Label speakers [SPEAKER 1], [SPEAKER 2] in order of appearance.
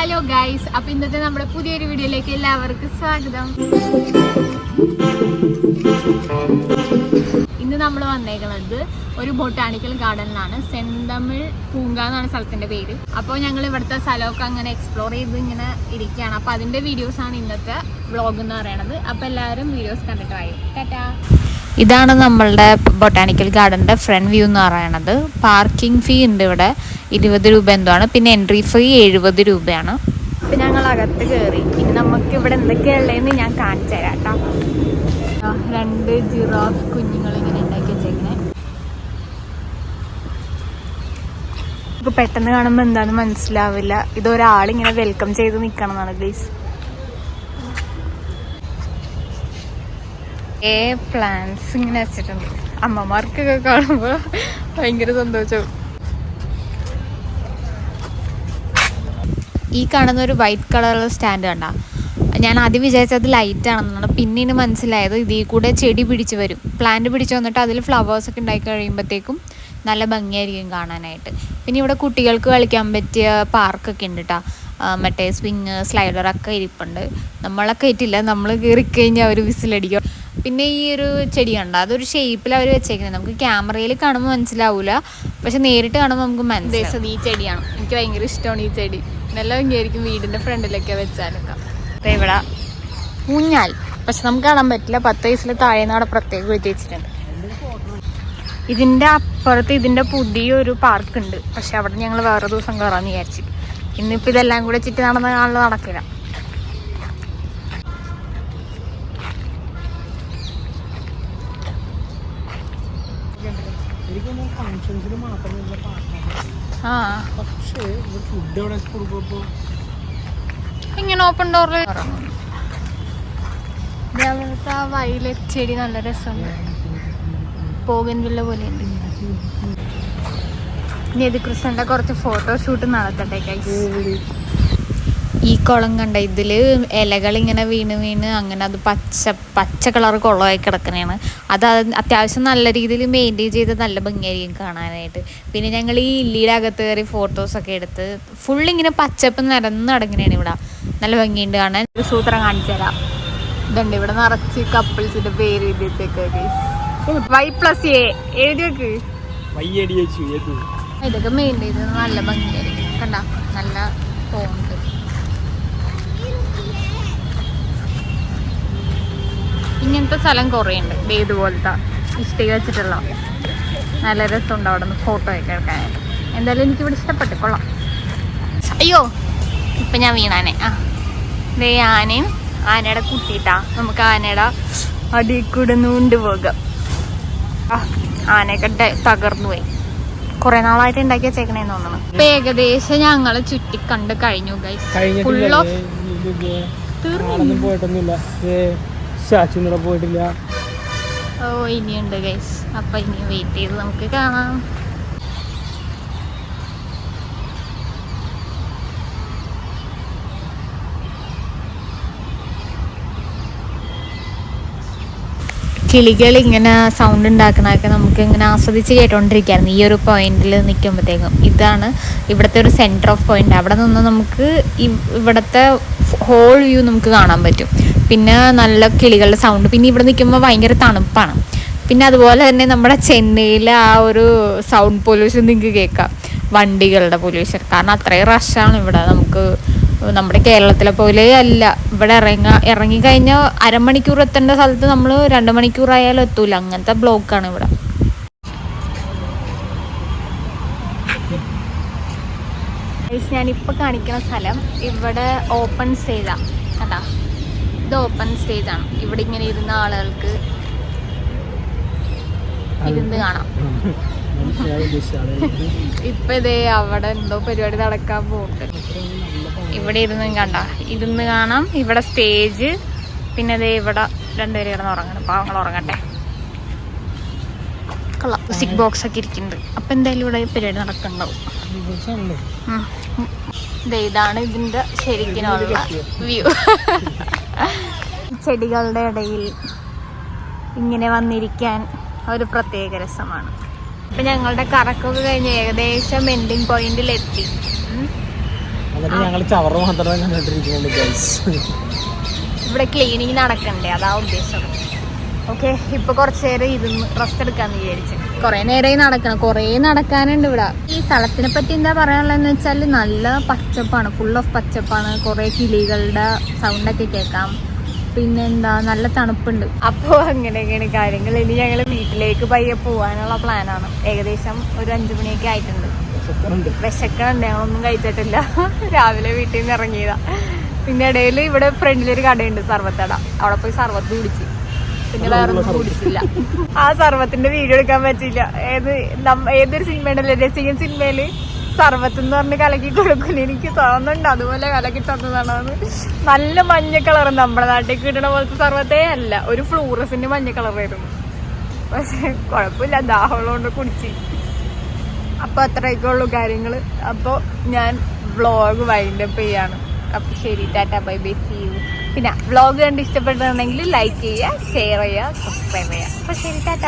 [SPEAKER 1] Hello guys, അപ്പൊ ഇന്നത്തെ നമ്മുടെ പുതിയൊരു വീഡിയോയിലേക്ക് എല്ലാവർക്കും സ്വാഗതം. ഇന്ന് നമ്മൾ വന്നേക്കുന്നത് ഒരു ബൊട്ടാണിക്കൽ ഗാർഡനിലാണ്. സെന്തമിഴ് പൂങ്ക എന്നാണ് സ്ഥലത്തിന്റെ പേര്. അപ്പോൾ ഞങ്ങൾ ഇവിടുത്തെ സ്ഥലമൊക്കെ അങ്ങനെ എക്സ്പ്ലോർ ചെയ്ത് ഇങ്ങനെ ഇരിക്കുകയാണ്. അപ്പോൾ അതിന്റെ വീഡിയോസ് ആണ് ഇന്നത്തെ വ്ളോഗ് എന്ന് പറയുന്നത്. അപ്പോൾ എല്ലാവരും വീഡിയോസ് കണ്ടിട്ട് വായും. ടാറ്റാ. ഇതാണ് നമ്മളുടെ ബൊട്ടാണിക്കൽ ഗാർഡൻ്റെ ഫ്രണ്ട് വ്യൂ എന്ന് പറയുന്നത്. പാർക്കിംഗ് ഫീ ഉണ്ട് ഇവിടെ 20 രൂപ എന്തോ ആണ്. പിന്നെ എൻട്രി ഫീ 70 രൂപയാണ്. അപ്പം ഞങ്ങൾ അകത്ത് കയറി. ഇനി നമുക്ക് ഇവിടെ എന്തൊക്കെയുള്ളതെന്ന് ഞാൻ കാണിച്ചു തരാം കേട്ടോ. 2 ജിറാഫ് കുഞ്ഞുങ്ങൾ ഇങ്ങനെ ഉണ്ടാക്കി വെച്ചേക്കണേ. നമുക്ക് പെട്ടെന്ന് കാണുമ്പോൾ എന്താണെന്ന് മനസ്സിലാവില്ല. ഇതൊരാളിങ്ങനെ വെൽക്കം ചെയ്ത് നിൽക്കണം എന്നാണ് ഗൈസ്. പ്ലാന്റ്സ് ഇങ്ങനെ വെച്ചിട്ടുണ്ട്. അമ്മമാർക്കൊക്കെ കാണുമ്പോൾ ഭയങ്കര സന്തോഷവും. ഈ കാണുന്ന ഒരു വൈറ്റ് കളറുള്ള സ്റ്റാൻഡ് കണ്ട. ഞാൻ ആദ്യം വിചാരിച്ചത് ലൈറ്റ് ആണെന്നാണ്. പിന്നീട് മനസ്സിലായത് ഇതിൽ കൂടെ ചെടി പിടിച്ച് വരും. പ്ലാന്റ് പിടിച്ച് വന്നിട്ട് അതിൽ ഫ്ലവേഴ്സൊക്കെ ഉണ്ടാക്കി കഴിയുമ്പോഴത്തേക്കും നല്ല ഭംഗിയായിരിക്കും കാണാനായിട്ട്. പിന്നെ ഇവിടെ കുട്ടികൾക്ക് കളിക്കാൻ പറ്റിയ പാർക്കൊക്കെ ഉണ്ട് കേട്ടോ. മറ്റേ സ്വിങ് സ്ലൈഡറൊക്കെ ഇരിപ്പുണ്ട്. നമ്മളൊക്കെ ഇട്ടില്ല, നമ്മൾ കയറിക്കഴിഞ്ഞാൽ അവർ വിസിലടിക്കും. പിന്നെ ഈ ഒരു ചെടി കണ്ട, അതൊരു ഷേപ്പിൽ അവർ വെച്ചേക്കുന്നത്. നമുക്ക് ക്യാമറയിൽ കാണുമ്പോൾ മനസ്സിലാവില്ല, പക്ഷെ നേരിട്ട് കാണുമ്പോൾ നമുക്ക് മനസ്സിലാവും. ഈ ചെടിയാണ് എനിക്ക് ഭയങ്കര ഇഷ്ടമാണ്. ഈ ചെടി നല്ല ഭംഗിയായിരിക്കും വീടിൻ്റെ ഫ്രണ്ടിലൊക്കെ വെച്ചാലൊക്കെ. ഇവിടെ ഊഞ്ഞാൽ, പക്ഷെ നമുക്ക് കാണാൻ പറ്റില്ല. 10 വയസ്സിൽ താഴേന്ന് അവിടെ പ്രത്യേകം എഴുതി വെച്ചിട്ടുണ്ട്. ഇതിൻ്റെ അപ്പുറത്ത് ഇതിൻ്റെ പുതിയൊരു പാർക്കുണ്ട്. പക്ഷെ അവിടെ ഞങ്ങൾ വേറെ ദിവസം കയറാമെന്ന് വിചാരിച്ചു. ഇന്നിപ്പോൾ ഇതെല്ലാം കൂടെ ചുറ്റി നടക്കില്ല. ഇങ്ങനെ ഓപ്പൺ ഡോറിൽ അവിടുത്തെ വയലറ്റ് ചെടി നല്ല രസമുണ്ട്. പോഗൻവില്ല പോലെയുണ്ട്. നിധികൃഷ്ണന്റെ കുറച്ച് ഫോട്ടോഷൂട്ട് നടത്തട്ടെ ഗൈസ്. ഈ കുളം കണ്ട, ഇതിൽ ഇലകൾ ഇങ്ങനെ വീണ് അങ്ങനെ അത് പച്ച കളർ കുളമായി കിടക്കണതാണ്. അത് അത്യാവശ്യം നല്ല രീതിയിൽ മെയിൻറ്റെയിൻ ചെയ്ത് നല്ല ഭംഗിയായിരിക്കും കാണാനായിട്ട്. പിന്നെ ഞങ്ങൾ ഈ ഇല്ലിയുടെ അകത്ത് കയറി ഫോട്ടോസൊക്കെ എടുത്ത് ഫുള്ളിങ്ങനെ പച്ചപ്പ് നിറഞ്ഞടങ്ങനെയാണ് ഇവിടെ. നല്ല ഭംഗിയുണ്ട് കാണാൻ. ഒരു സൂത്രം കാണിച്ചു തരാം. ഇതുണ്ട്, ഇവിടെ നിറച്ച് കപ്പിൾസിന്റെ പേര് എഴുതിയിട്ടേക്ക്. Y+A എഴുതി വെക്ക്. ഇതൊക്കെ മെയിൻറ്റെയിൻ ചെയ്ത് നല്ല ഭംഗിയായിരിക്കും. കണ്ട, നല്ല ഫോണ്ട്. ഇങ്ങനത്തെ സ്ഥലം കുറേ ഉണ്ട്. ഇതുപോലത്തെ ഇഷ്ടിക വെച്ചിട്ടുള്ള നല്ല രസമുണ്ട് അവിടെ നിന്ന് ഫോട്ടോ ഒക്കെ എടുക്കാനായിട്ട്. എന്തായാലും എനിക്കിവിടെ ഇഷ്ടപ്പെട്ടു, കൊള്ളാം. അയ്യോ, ഇപ്പം ഞാൻ വീണാനെ. ദേ ആനയും ആനയുടെ കുട്ടിയിട്ടാ. നമുക്ക് ആനയുടെ അടിയിൽ കൂടെ നൂണ്ട് പോകാം. ആനയൊക്കെ തകർന്നു പോയി. കുറെ നാളായിട്ട് ഉണ്ടാക്കി വെച്ചേക്കണേന്ന് തോന്നുന്നു. ഇപ്പൊ ഏകദേശം ഞങ്ങള് ചുറ്റിക്കണ്ട് കഴിഞ്ഞു ഗൈസ്. ഫുൾ ഓഫ്
[SPEAKER 2] പോയിട്ടില്ല.
[SPEAKER 1] ഓ, ഇനിയുണ്ട് ഗൈസ്. അപ്പൊ ഇനി വെയിറ്റ് ചെയ്ത് നമുക്ക് കാണാം. കിളികൾ ഇങ്ങനെ സൗണ്ട് ഉണ്ടാക്കണതൊക്കെ നമുക്ക് ഇങ്ങനെ ആസ്വദിച്ച് കേട്ടോണ്ടിരിക്കുകയായിരുന്നു ഈ ഒരു പോയിന്റിൽ നിൽക്കുമ്പോഴത്തേക്കും. ഇതാണ് ഇവിടുത്തെ ഒരു സെൻറ്റർ ഓഫ് പോയിന്റ്. അവിടെ നിന്ന് നമുക്ക് ഇവിടുത്തെ ഹോൾ വ്യൂ നമുക്ക് കാണാൻ പറ്റും. പിന്നെ നല്ല കിളികളുടെ സൗണ്ട്. പിന്നെ ഇവിടെ നിൽക്കുമ്പോൾ ഭയങ്കര തണുപ്പാണ്. പിന്നെ അതുപോലെ തന്നെ നമ്മുടെ ചെന്നൈയിലെ ആ ഒരു സൗണ്ട് പൊല്യൂഷൻ നിങ്ങൾക്ക് കേൾക്കാം, വണ്ടികളുടെ പൊല്യൂഷൻ. കാരണം അത്രയും റഷാണ് ഇവിടെ. നമുക്ക് നമ്മുടെ കേരളത്തിലെ പോലെ അല്ല. ഇവിടെ ഇറങ്ങിക്കഴിഞ്ഞാൽ അരമണിക്കൂർ എത്തേണ്ട സ്ഥലത്ത് നമ്മൾ 2 മണിക്കൂറായാലും എത്തൂല. അങ്ങനത്തെ ബ്ലോക്കാണ് ഇവിടെ. ഞാനിപ്പോൾ കാണിക്കുന്ന സ്ഥലം ഇവിടെ ഓപ്പൺ സ്റ്റേജാണ്. കേട്ടാ, ഇത് ഓപ്പൺ സ്റ്റേജാണ്. ഇവിടെ ഇങ്ങനെ ഇരുന്ന ആളുകൾക്ക് ഇരുന്ന് കാണാം. ഇപ്പൊ ഇതേ അവിടെ എന്തോ പരിപാടി നടക്കാൻ പോകുന്നുണ്ട്. ഇവിടെ ഇരുന്ന് കാണാം. ഇവിടെ സ്റ്റേജ്. പിന്നെ ദേ ഇവിടെ 2 പേര് കിടന്ന് ഉറങ്ങണം. പാവങ്ങൾ ഉറങ്ങട്ടെ. കൊള്ളാം. മ്യൂസിക് ബോക്സ് ഒക്കെ ഇരിക്കുന്നുണ്ട്. അപ്പൊ എന്തായാലും ഇവിടെ പരിപാടി നടക്കണ്ടാവും. ഇതാണ് ഇതിന്റെ ശരിക്കുള്ള വ്യൂ. ചെടികളുടെ ഇടയിൽ ഇങ്ങനെ വന്നിരിക്കാൻ ഒരു പ്രത്യേക രസമാണ്. ഇപ്പം ഞങ്ങളുടെ കറക്കമൊക്കെ കഴിഞ്ഞ് ഏകദേശം എൻഡിങ് പോയിന്റിലെത്തി.
[SPEAKER 2] എന്നിട്ട് ഞങ്ങൾ ചവറ് മാത്രം കണ്ടിട്ടിരിക്കുന്നുണ്ട് ഗൈസ്.
[SPEAKER 1] ഇവിടെ ക്ലീനിങ് നടക്കണ്ടേ, അതാ ഉദ്ദേശം. ഓക്കെ, ഇപ്പൊ കുറച്ചു നേരം ഇരുന്ന് റെസ്റ്റ് എടുക്കാന്ന് വിചാരിച്ചു. കുറെ നേരമായി നടക്കണം, കുറേ നടക്കാനുണ്ട് ഇവിടെ. ഈ സ്ഥലത്തിനെ പറ്റി എന്താ പറയാനുള്ളതെന്ന് വെച്ചാൽ നല്ല പച്ചപ്പാണ്, ഫുൾ ഓഫ് പച്ചപ്പാണ്. കുറെ കിളികളുടെ സൗണ്ടൊക്കെ കേൾക്കാം. പിന്നെന്താ, നല്ല തണുപ്പുണ്ട്. അപ്പോൾ അങ്ങനെയൊക്കെയാണ് കാര്യങ്ങൾ. ഇനി ഞങ്ങൾ വീട്ടിലേക്ക് പയ്യെ പോകാനുള്ള പ്ലാനാണ്. ഏകദേശം ഒരു 5 മണിയൊക്കെ ആയിട്ടുണ്ട്. വിശക്കണുണ്ട്, ഞങ്ങളൊന്നും കഴിച്ചിട്ടില്ല. രാവിലെ വീട്ടിൽ നിന്ന് ഇറങ്ങിയതാ. പിന്നെ ഇടയിൽ ഇവിടെ ഫ്രണ്ടിലൊരു കടയുണ്ട്, സർവത്തട. അവിടെ പോയി സർവത്ത് കുടിച്ച്, പിന്നെ വേറൊന്നും കുടിച്ചില്ല. ആ സർവത്തിന്റെ വീഡിയോ എടുക്കാൻ പറ്റില്ല. ഏതൊരു സിനിമയുണ്ടല്ലോ, രസികൻ സിനിമയില് സർവത്ത് എന്ന് പറഞ്ഞ് കലക്കി കൊടുക്കും. എനിക്ക് തോന്നുന്നുണ്ട് അതുപോലെ കലക്കി തന്നതാണെന്ന്. നല്ല മഞ്ഞ കളർ, നമ്മുടെ നാട്ടിൽ കിട്ടണ പോലത്തെ സർവത്തേ അല്ല, ഒരു ഫ്ലൂറസിന്റെ മഞ്ഞ കളറായിരുന്നു. പക്ഷെ കുഴപ്പമില്ല, ദാഹമുള്ളതുകൊണ്ട് കുടിച്ച്. അപ്പൊ അത്രയൊക്കെ ഉള്ളു കാര്യങ്ങള്. അപ്പോൾ ഞാൻ വ്ളോഗ് വൈൻഡപ്പ് ചെയ്യാണ്. അപ്പൊ ശരി, tata, bye bye, see you. പിന്നെ വ്ളോഗ് കണ്ട് ഇഷ്ടപ്പെട്ടിട്ടുണ്ടെങ്കിൽ ലൈക്ക് ചെയ്യുക, ഷെയർ ചെയ്യുക, സബ്സ്ക്രൈബ് ചെയ്യുക. അപ്പൊ ശരി, ടാറ്റ.